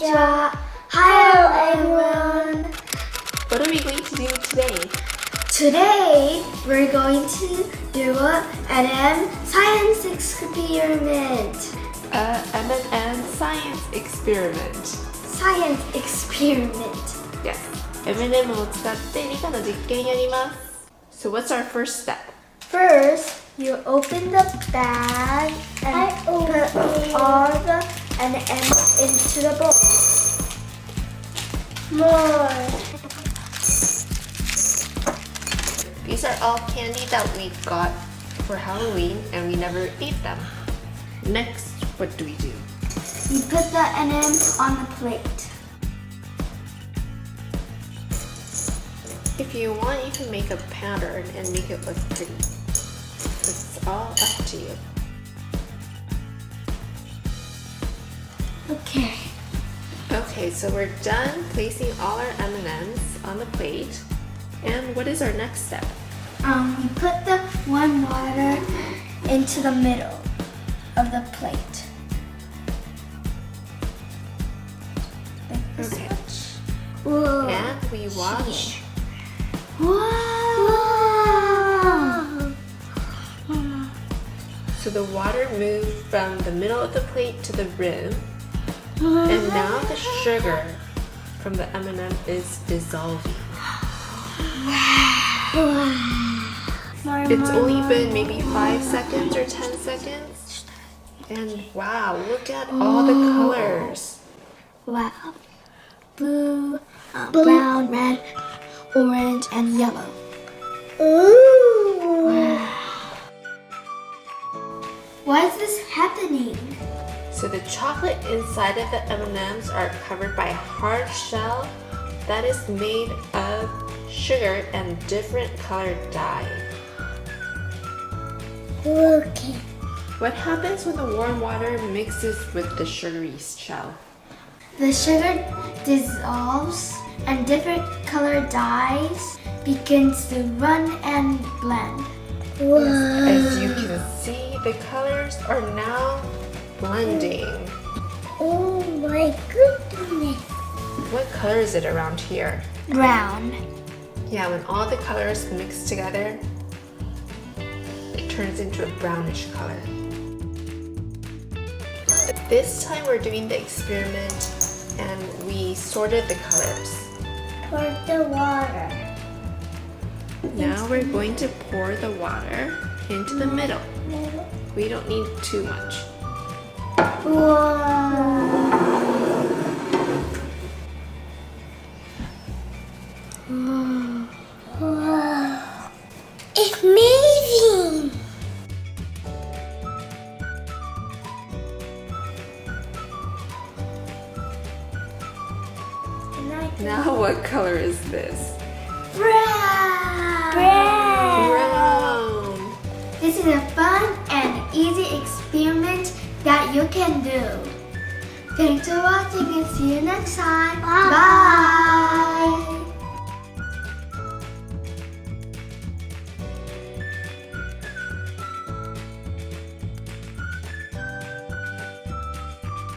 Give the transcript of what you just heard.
Konnichiwa. Hello everyone. What are we going to do today? Today we're going to do an M science experiment. M&M science experiment. Science experiment. Yes. M&M を使って理科の実験やります。So what's our first step? First, you open the bag and put all the M&Ms into the bowl. More. These are all candy that we got for Halloween and we never ate them. Next, what do we do? You put the M&Ms on the plate. If you want, you can make a pattern and make it look pretty. It's all up to you. Okay, so we're done placing all our M&Ms on the plate. And what is our next step? You put the warm water into the middle of the plate. Like this Okay. much. Whoa. And we wash. Wow. So the water moved from the middle of the plate to the rim. And now the sugar from the M&M is dissolving. It's only been maybe 5 seconds or 10 seconds. And wow, look at all the colors. Wow. Blue, brown, red, orange, and yellow. Ooh. Wow. Why is this happening? So the chocolate inside of the M&Ms are covered by a hard shell that is made of sugar and different colored dye. Okay. What happens when the warm water mixes with the sugary shell? The sugar dissolves and different colored dyes begins to run and blend. As you can see, the colors are now blending. Oh my goodness. What color is it around here? Brown. Yeah, when all the colors mix together, it turns into a brownish color. This time we're doing the experiment and we sorted the colors. Pour the water. Now we're going to pour the water into the middle. We don't need too much. Wow. Wow. It's amazing. Now what color is this? Brown. Brown. This is a fun and easy experiment that you can do. Thanks for watching and see you next time. Bye.